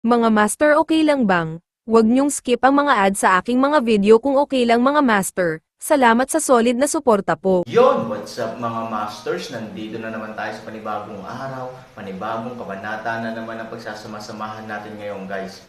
Mga master, okay lang bang? Huwag niyong skip ang mga ads sa aking mga video kung okay lang mga master. Salamat sa solid na suporta po. Yon, what's up mga masters? Nandito na naman tayo sa panibagong araw, panibagong kabanata na naman ang pagsasama-samahan natin ngayon guys.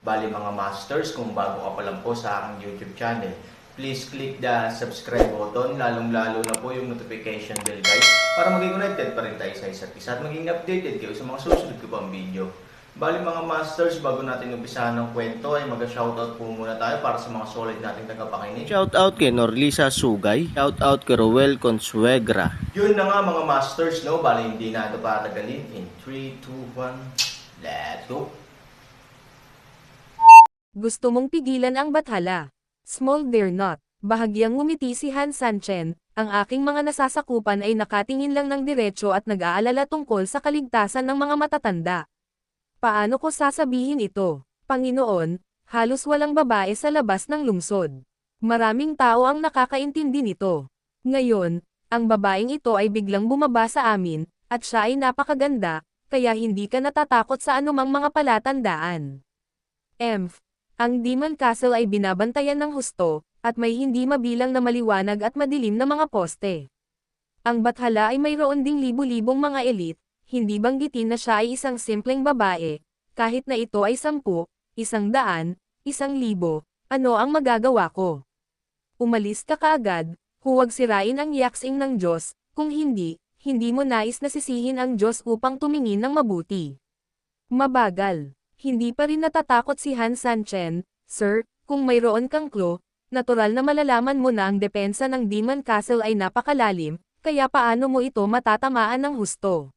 Bali mga masters, kung bago ka pa lang po sa aking YouTube channel, please click the subscribe button, lalong-lalo na po yung notification bell guys, para maging connected pa rin tayo sa isa't isa at maging updated kayo sa mga susunod ko pang video. Bali mga masters, bago natin umpisahan ng kwento ay mag-shoutout po muna tayo para sa mga solid nating tagapakinig. Shoutout kay Norlisa Sugay, shoutout kay Roel Consuegra. Yun na nga mga masters, no? Bali hindi na ito patagalin. In 3, 2, 1, let's go! Gusto mong pigilan ang bathala? Small dare not. Bahagyang ngumiti si Han Sanchen, ang aking mga nasasakupan ay nakatingin lang ng diretso at nag-aalala tungkol sa kaligtasan ng mga matatanda. Paano ko sasabihin ito? Panginoon, halos walang babae sa labas ng lungsod. Maraming tao ang nakakaintindi nito. Ngayon, ang babaeng ito ay biglang bumaba sa amin, at siya ay napakaganda, kaya hindi ka natatakot sa anumang mga palatandaan. Ang Demon Castle ay binabantayan ng husto, at may hindi mabilang na maliwanag at madilim na mga poste. Ang bathala ay mayroon ding libu-libong mga elite, hindi banggitin na siya ay isang simpleng babae, kahit na ito ay 10, 100, 1,000, ano ang magagawa ko? Umalis ka kaagad, huwag sirain ang yaksing ng Diyos, kung hindi, hindi mo nais na sisihin ang Diyos upang tumingin ng mabuti. Mabagal. Hindi pa rin natatakot si Han Sanchen, Sir, kung mayroon kang clue, natural na malalaman mo na ang depensa ng Demon Castle ay napakalalim, kaya paano mo ito matatamaan ng husto?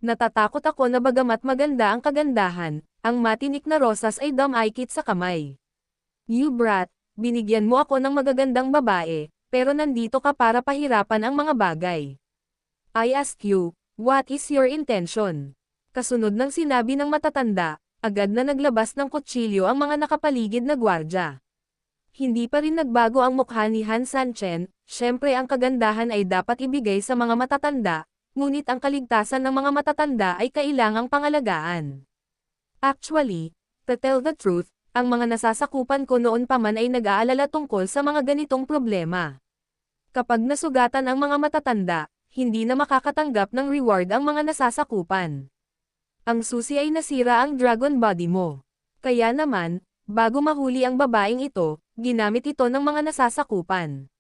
Natatakot ako na bagamat maganda ang kagandahan, ang matinik na rosas ay damaykit sa kamay. You brat, binigyan mo ako ng magagandang babae, pero nandito ka para pahirapan ang mga bagay. I ask you, what is your intention? Kasunod ng sinabi ng matatanda, agad na naglabas ng kutsilyo ang mga nakapaligid na gwardya. Hindi pa rin nagbago ang mukha ni Han Sanchen, syempre ang kagandahan ay dapat ibigay sa mga matatanda, ngunit ang kaligtasan ng mga matatanda ay kailangang pangalagaan. Actually, to tell the truth, ang mga nasasakupan ko noon pa man ay nag-aalala tungkol sa mga ganitong problema. Kapag nasugatan ang mga matatanda, hindi na makakatanggap ng reward ang mga nasasakupan. Ang susi ay nasira ang dragon body mo. Kaya naman, bago mahuli ang babaeng ito, ginamit ito ng mga nasasakupan.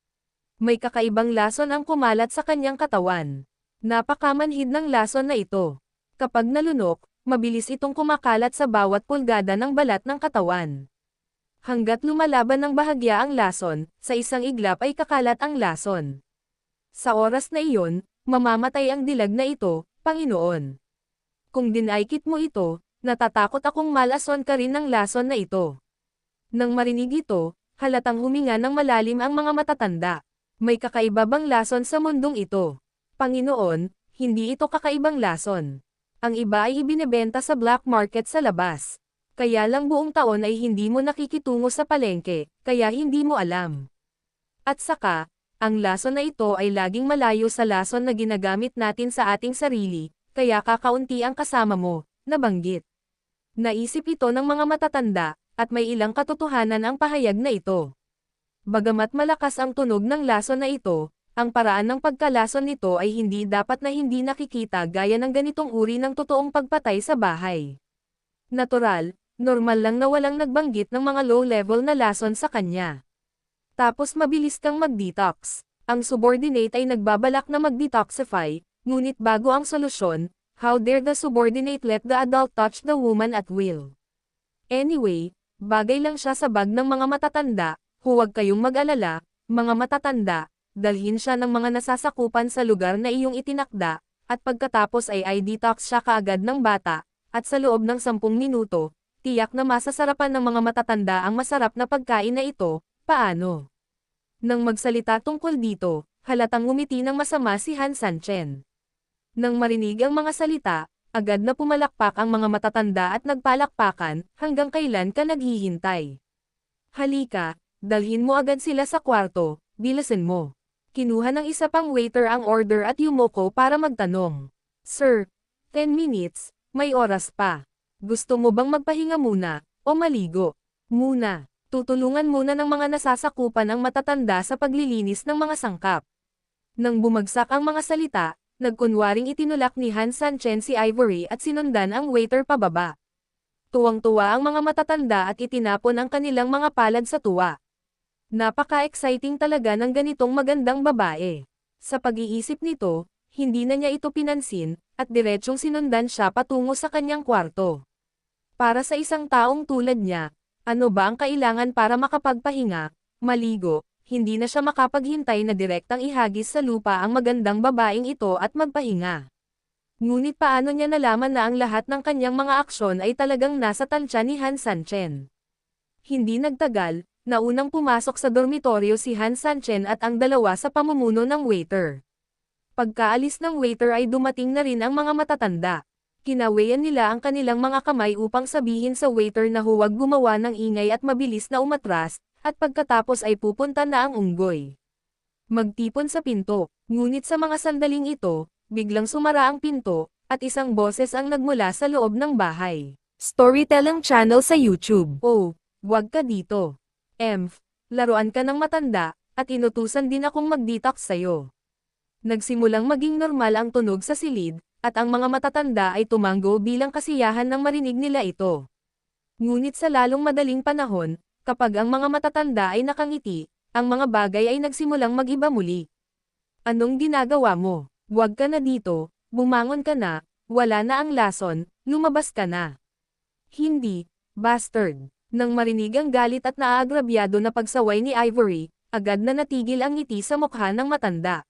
May kakaibang lason ang kumalat sa kanyang katawan. Napakamanhid ng lason na ito. Kapag nalunok, mabilis itong kumakalat sa bawat pulgada ng balat ng katawan. Hanggat lumalaban ng bahagya ang lason, sa isang iglap ay kakalat ang lason. Sa oras na iyon, mamamatay ang dilag na ito, Panginoon. Kung dinaykit mo ito, natatakot akong malason ka rin ng lason na ito. Nang marinig ito, halatang huminga ng malalim ang mga matatanda. May kakaiba bang lason sa mundong ito? Panginoon, hindi ito kakaibang lason. Ang iba ay ibinebenta sa black market sa labas. Kaya lang buong taon ay hindi mo nakikitungo sa palengke, kaya hindi mo alam. At saka, ang lason na ito ay laging malayo sa lason na ginagamit natin sa ating sarili, kaya kakaunti ang kasama mo, nabanggit. Naisip ito ng mga matatanda, at may ilang katotohanan ang pahayag na ito. Bagamat malakas ang tunog ng lason na ito, ang paraan ng pagkalason nito ay hindi dapat na hindi nakikita gaya ng ganitong uri ng totoong pagpatay sa bahay. Natural, normal lang na walang nagbanggit ng mga low-level na lason sa kanya. Tapos mabilis kang mag-detox. Ang subordinate ay nagbabalak na mag-detoxify, ngunit bago ang solusyon, how dare the subordinate let the adult touch the woman at will? Anyway, bagay lang siya sa bag ng mga matatanda, huwag kayong mag-alala, mga matatanda, dalhin siya ng mga nasasakupan sa lugar na iyong itinakda, at pagkatapos ay i-detox siya kaagad ng bata, at sa loob ng 10 minuto, tiyak na masasarapan ng mga matatanda ang masarap na pagkain na ito, paano? Nang magsalita tungkol dito, halatang ngumiti ng masama si Han Sanchen. Nang marinig ang mga salita, agad na pumalakpak ang mga matatanda at nagpalakpakan, hanggang kailan ka naghihintay. Halika, dalhin mo agad sila sa kwarto, bilisan mo. Kinuha ng isa pang waiter ang order at yumoko para magtanong. Sir, 10 minutes, may oras pa. Gusto mo bang magpahinga muna, o maligo? Muna. Tutulungan muna ng mga nasasakupan ang matatanda sa paglilinis ng mga sangkap. Nang bumagsak ang mga salita, nagkunwaring itinulak ni Han Sanchen si Ivory at sinundan ang waiter pababa. Tuwang-tuwa ang mga matatanda at itinapon ang kanilang mga palad sa tuwa. Napaka-exciting talaga ng ganitong magandang babae. Sa pag-iisip nito, hindi na niya ito pinansin, at diretsyong sinundan siya patungo sa kanyang kwarto. Para sa isang taong tulad niya, ano ba ang kailangan para makapagpahinga, maligo, hindi na siya makapaghintay na direktang ihagis sa lupa ang magandang babaeng ito at magpahinga. Ngunit paano niya nalaman na ang lahat ng kanyang mga aksyon ay talagang nasa tansya ni Han Sanchen? Hindi nagtagal, naunang pumasok sa dormitoryo si Han Sanchen at ang dalawa sa pamumuno ng waiter. Pagkaalis ng waiter ay dumating na rin ang mga matatanda. Kinawayan nila ang kanilang mga kamay upang sabihin sa waiter na huwag gumawa ng ingay at mabilis na umatras, at pagkatapos ay pupunta na ang unggoy. Magtipon sa pinto, ngunit sa mga sandaling ito, biglang sumara ang pinto, at isang boses ang nagmula sa loob ng bahay. Storytelling channel sa YouTube. Oh, wag ka dito. Laruan ka ng matanda, at inutusan din akong mag-detox sa'yo. Nagsimulang maging normal ang tunog sa silid, at ang mga matatanda ay tumanggo bilang kasiyahan nang marinig nila ito. Ngunit sa lalong madaling panahon, kapag ang mga matatanda ay nakangiti, ang mga bagay ay nagsimulang mag-iba muli. Anong ginagawa mo? Huwag ka na dito, bumangon ka na, wala na ang lason, lumabas ka na. Hindi, bastard. Nang marinig ang galit at naaagrabyado na pagsaway ni Ivory, agad na natigil ang ngiti sa mukha ng matanda.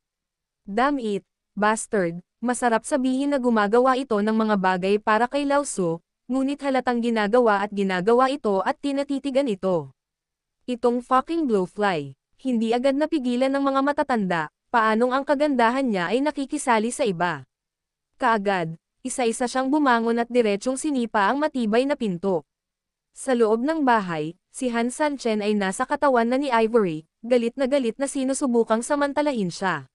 Damn it, bastard. Masarap sabihin na gumagawa ito ng mga bagay para kay Lao Su, ngunit halatang ginagawa ito at tinatitigan ito. Itong fucking blowfly. Hindi agad napigilan ng mga matatanda, paanong ang kagandahan niya ay nakikisali sa iba. Kaagad, isa-isa siyang bumangon at diretsyong sinipa ang matibay na pinto. Sa loob ng bahay, si Han Sanchen ay nasa katawan na ni Ivory, galit na sinusubukang samantalahin siya.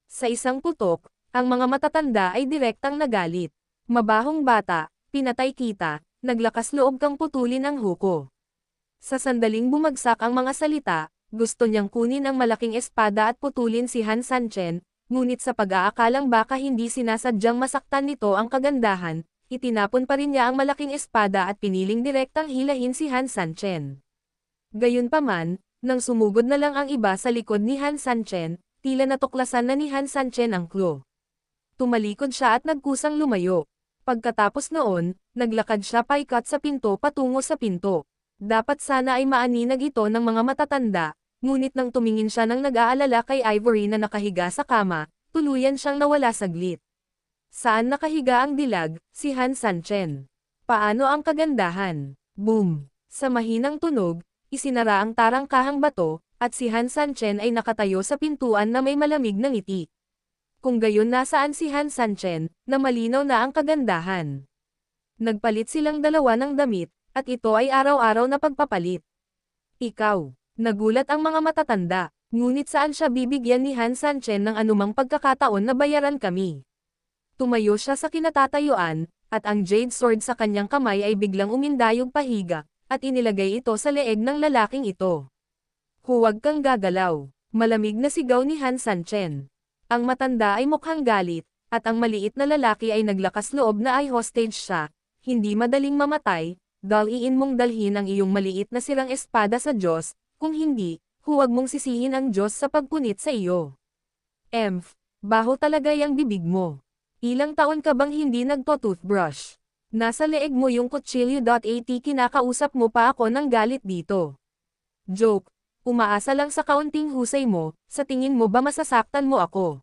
Sa isang putok, ang mga matatanda ay direktang nagalit. Mabahong bata, pinatay kita, naglakas loob kang putulin ang huko. Sa sandaling bumagsak ang mga salita, gusto niyang kunin ang malaking espada at putulin si Han Sanchen, ngunit sa pag-aakalang baka hindi sinasadyang masaktan nito ang kagandahan, itinapon pa rin niya ang malaking espada at piniling direktang hilahin si Han Sanchen. Gayunpaman, nang sumugod na lang ang iba sa likod ni Han Sanchen, tila natuklasan na ni Han Sanchen ang clue. Tumalikod siya at nagkusang lumayo. Pagkatapos noon, naglakad siya paikat sa pinto patungo sa pinto. Dapat sana ay maaninag ito ng mga matatanda, ngunit nang tumingin siya ng nag-aalala kay Ivory na nakahiga sa kama, tuluyan siyang nawala saglit. Saan nakahiga ang dilag? Si Han Sanchen. Paano ang kagandahan? Boom! Sa mahinang tunog, isinara ang tarangkahang bato, at si Han Sanchen ay nakatayo sa pintuan na may malamig na ngiti. Kung gayon nasaan si Han Sanchen, na malinaw na ang kagandahan. Nagpalit silang dalawa ng damit, at ito ay araw-araw na pagpapalit. Ikaw, nagulat ang mga matatanda, ngunit saan siya bibigyan ni Han Sanchen ng anumang pagkakataon na bayaran kami? Tumayo siya sa kinatatayuan, at ang jade sword sa kanyang kamay ay biglang umindayog pahiga, at inilagay ito sa leeg ng lalaking ito. Huwag kang gagalaw, malamig na sigaw ni Han Sanchen. Ang matanda ay mukhang galit, at ang maliit na lalaki ay naglakas loob na ay hostage siya. Hindi madaling mamatay, daliin mong dalhin ang iyong maliit na sirang espada sa Diyos, kung hindi, huwag mong sisihin ang Diyos sa pagpunit sa iyo. Baho talaga yung bibig mo. Ilang taon ka bang hindi nagto-toothbrush? Nasa leeg mo yung kutsilyo.at kinakausap mo pa ako ng galit dito. Joke. Umaasa lang sa kaunting husay mo, sa tingin mo ba masasaktan mo ako?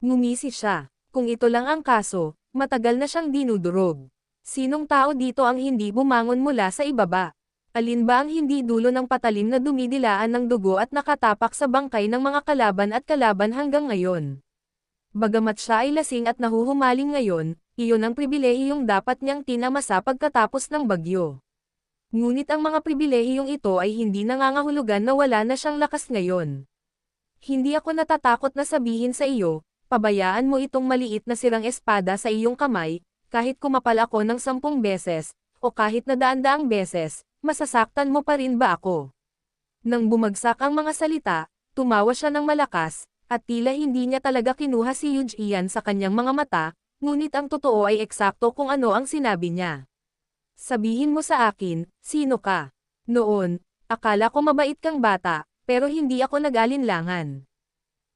Ngumisi siya. Kung ito lang ang kaso, matagal na siyang dinudurog. Sinong tao dito ang hindi bumangon mula sa ibaba? Alin ba ang hindi dulo ng patalim na dumidilaan ng dugo at nakatapak sa bangkay ng mga kalaban hanggang ngayon? Bagamat siya ay lasing at nahuhumaling ngayon, iyon ang pribilehiyong dapat niyang tinamasa pagkatapos ng bagyo. Ngunit ang mga pribilehiyong ito ay hindi nangangahulugan na wala na siyang lakas ngayon. Hindi ako natatakot na sabihin sa iyo, pabayaan mo itong maliit na sirang espada sa iyong kamay, kahit kumapal ako ng 10 beses, o kahit na daan-daang beses, masasaktan mo pa rin ba ako? Nang bumagsak ang mga salita, tumawa siya ng malakas, at tila hindi niya talaga kinuha si Yuj Ian sa kanyang mga mata, ngunit ang totoo ay eksakto kung ano ang sinabi niya. Sabihin mo sa akin, sino ka? Noon, akala ko mabait kang bata, pero hindi ako nag-alinlangan.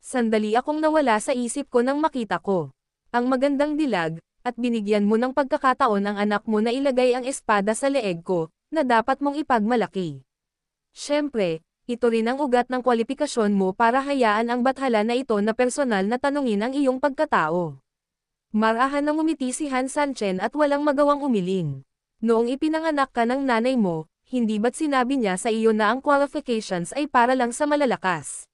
Sandali akong nawala sa isip ko nang makita ko ang magandang dilag, at binigyan mo ng pagkakataon ang anak mo na ilagay ang espada sa leeg ko, na dapat mong ipagmalaki. Siyempre, ito rin ang ugat ng kwalifikasyon mo para hayaan ang bathala na ito na personal na tanungin ang iyong pagkatao. Marahan na ngumiti si Han Sanchen at walang magawang umiling. Noong ipinanganak ka ng nanay mo, hindi ba't sinabi niya sa iyo na ang qualifications ay para lang sa malalakas?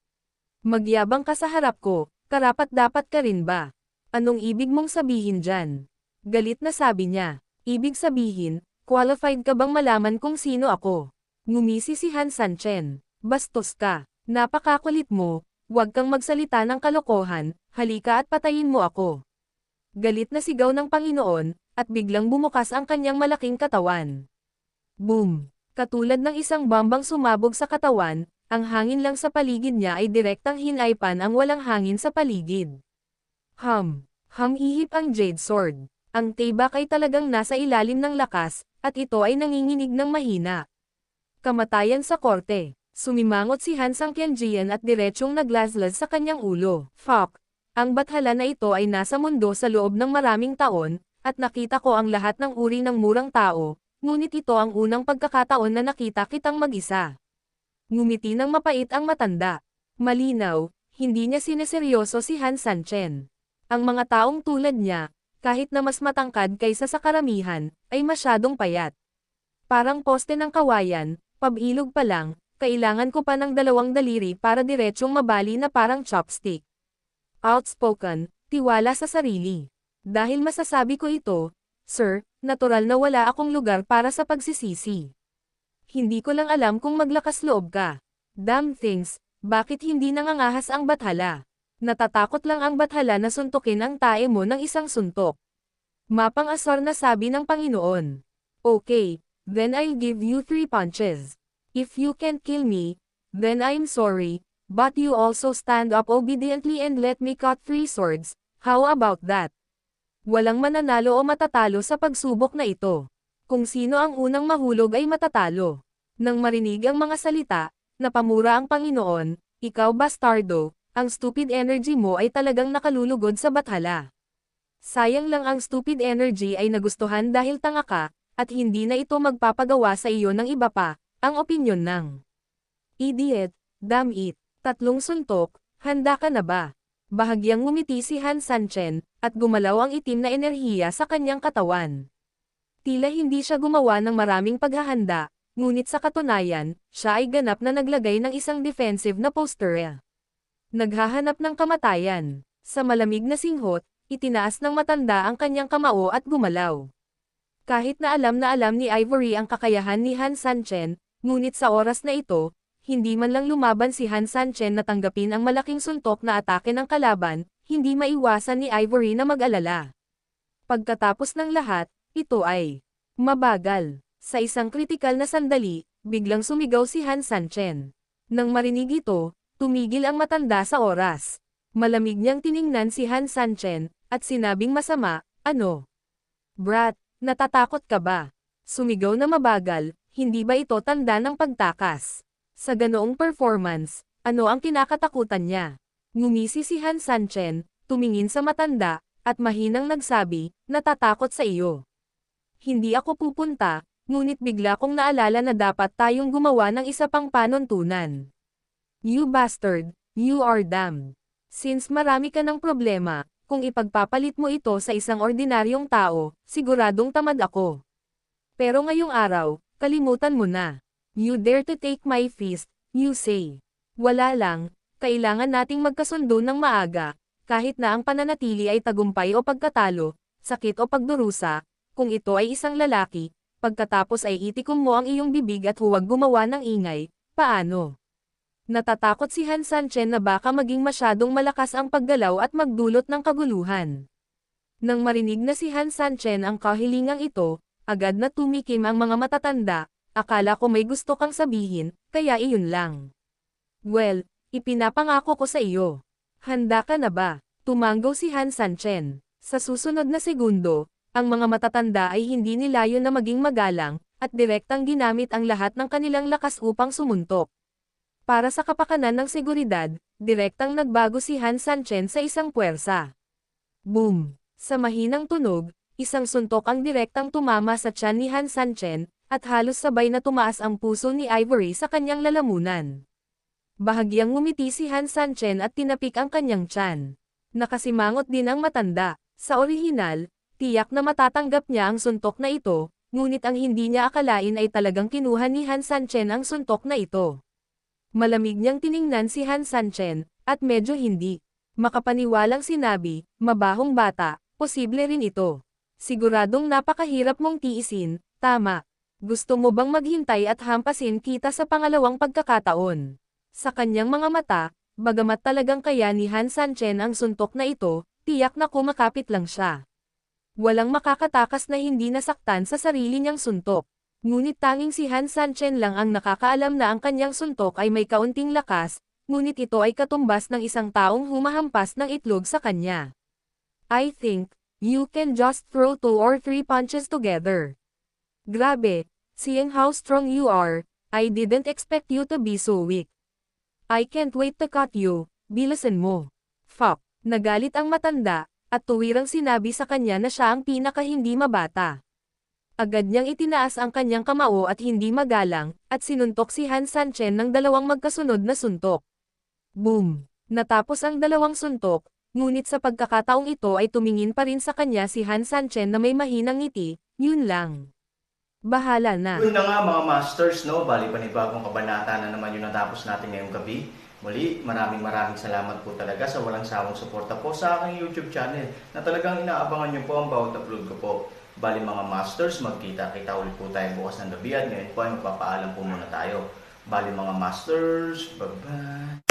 Magyabang ka sa harap ko, karapat-dapat ka rin ba? Anong ibig mong sabihin dyan? Galit na sabi niya. Ibig sabihin, qualified ka bang malaman kung sino ako? Ngumisi si Han Sanchen. Bastos ka. Napakakulit mo, huwag kang magsalita ng kalokohan, halika at patayin mo ako. Galit na sigaw ng Panginoon, at biglang bumukas ang kanyang malaking katawan. Boom! Katulad ng isang bombang sumabog sa katawan, ang hangin lang sa paligid niya ay direktang hinaypan ang walang hangin sa paligid. Ihip ang Jade Sword. Ang tibak ay talagang nasa ilalim ng lakas, at ito ay nanginginig ng mahina. Kamatayan sa korte. Sumimangot si Han Sangqianjian at diretsyong naglaslad sa kanyang ulo. Fuck! Ang bathala na ito ay nasa mundo sa loob ng maraming taon, at nakita ko ang lahat ng uri ng murang tao, ngunit ito ang unang pagkakataon na nakita kitang mag-isa. Ngumiti ng mapait ang matanda. Malinaw, hindi niya sineseryoso si Han Sanchen. Ang mga taong tulad niya, kahit na mas matangkad kaysa sa karamihan, ay masyadong payat. Parang poste ng kawayan, pabilog pa lang, kailangan ko pa ng 2 daliri para diretsyong mabali na parang chopstick. Outspoken, tiwala sa sarili. Dahil masasabi ko ito, sir, natural na wala akong lugar para sa pagsisisi. Hindi ko lang alam kung maglakas loob ka. Damn things, bakit hindi nangangahas ang bathala? Natatakot lang ang bathala na suntukin ang tae mo ng isang suntok. Mapang-asar na sabi ng Panginoon. Okay, then I'll give you 3 punches. If you can't kill me, then I'm sorry, but you also stand up obediently and let me cut 3 swords, how about that? Walang mananalo o matatalo sa pagsubok na ito. Kung sino ang unang mahulog ay matatalo. Nang marinig ang mga salita, napamura ang Panginoon, ikaw bastardo, ang stupid energy mo ay talagang nakalulugod sa bathala. Sayang lang ang stupid energy ay nagustuhan dahil tanga ka, at hindi na ito magpapagawa sa iyo ng iba pa, ang opinyon ng idiot, damn it, 3 suntok, handa ka na ba? Bahagyang ngumiti si Han Sanchen, at gumalaw ang itim na enerhiya sa kanyang katawan. Tila hindi siya gumawa ng maraming paghahanda, ngunit sa katunayan, siya ay ganap na naglagay ng isang defensive na posture. Naghahanap ng kamatayan. Sa malamig na singhot, itinaas ng matanda ang kanyang kamao at gumalaw. Kahit na alam ni Ivory ang kakayahan ni Han Sanchen, ngunit sa oras na ito, hindi man lang lumaban si Han Sanchen na tanggapin ang malaking suntok na atake ng kalaban, hindi maiwasan ni Ivory na mag-alala. Pagkatapos ng lahat, ito ay mabagal. Sa isang kritikal na sandali, biglang sumigaw si Han Sanchen. Nang marinig ito, tumigil ang matanda sa oras. Malamig niyang tiningnan si Han Sanchen, at sinabing masama, ano? Brat, natatakot ka ba? Sumigaw na mabagal, hindi ba ito tanda ng pagtakas? Sa ganoong performance, ano ang kinakatakutan niya? Ngumisi si Han Sanchen, tumingin sa matanda, at mahinang nagsabi, natatakot sa iyo. Hindi ako pupunta, ngunit bigla kong naalala na dapat tayong gumawa ng isa pang panuntunan. You bastard, you are damned. Since marami ka ng problema, kung ipagpapalit mo ito sa isang ordinaryong tao, siguradong tamad ako. Pero ngayong araw, kalimutan mo na. You dare to take my fist, you say. Wala lang, kailangan nating magkasundo ng maaga, kahit na ang pananatili ay tagumpay o pagkatalo, sakit o pagdurusa, kung ito ay isang lalaki, pagkatapos ay itikom mo ang iyong bibig at huwag gumawa ng ingay, paano? Natatakot si Han Sanchen na baka maging masyadong malakas ang paggalaw at magdulot ng kaguluhan. Nang marinig na si Han Sanchen ang kahilingang ito, agad na tumikim ang mga matatanda, akala ko may gusto kang sabihin, kaya iyon lang. Well, ipinapangako ko sa iyo. Handa ka na ba? Tumanggaw si Han Sanchen. Sa susunod na segundo, ang mga matatanda ay hindi nilayo na maging magalang, at direktang ginamit ang lahat ng kanilang lakas upang sumuntok. Para sa kapakanan ng seguridad, direktang nagbago si Han Sanchen sa isang puwersa. Boom! Sa mahinang tunog, isang suntok ang direktang tumama sa tiyan ni Han Sanchen, at halos sabay na tumaas ang puso ni Ivory sa kanyang lalamunan. Bahagyang ngumiti si Han Sanchen at tinapik ang kanyang tiyan. Nakasimangot din ang matanda. Sa orihinal, tiyak na matatanggap niya ang suntok na ito, ngunit ang hindi niya akalain ay talagang kinuha ni Han Sanchen ang suntok na ito. Malamig niyang tiningnan si Han Sanchen, at medyo hindi makapaniwalang sinabi, mabahong bata, posible rin ito. Siguradong napakahirap mong tiisin, tama. Gusto mo bang maghintay at hampasin kita sa pangalawang pagkakataon? Sa kanyang mga mata, bagamat talagang kaya ni Han Sanchen ang suntok na ito, tiyak na kumakapit lang siya. Walang makakatakas na hindi nasaktan sa sarili niyang suntok. Ngunit tanging si Han Sanchen lang ang nakakaalam na ang kanyang suntok ay may kaunting lakas, ngunit ito ay katumbas ng isang taong humahampas ng itlog sa kanya. I think, you can just throw 2 or 3 punches together. Grabe, seeing how strong you are, I didn't expect you to be so weak. I can't wait to cut you, bilisan mo. Fuck, nagalit ang matanda, at tuwirang sinabi sa kanya na siya ang pinaka hindi mabata. Agad niyang itinaas ang kanyang kamao at hindi magalang, at sinuntok si Han Sanchen ng dalawang magkasunod na suntok. Boom! Natapos ang dalawang suntok, ngunit sa pagkakataong ito ay tumingin pa rin sa kanya si Han Sanchen na may mahinang ngiti, yun lang. Bahala na. Yun na nga mga masters, no? Bali panibagong kabanata na naman yung natapos natin ngayong gabi. Muli, maraming salamat po talaga sa walang sawang suporta po sa aking YouTube channel na talagang inaabangan nyo po ang bawat upload ko po. Bali mga masters, magkita-kita ulit po tayo bukas ng gabi at ngayon po ay magpapaalam po muna tayo. Bali mga masters, bye-bye!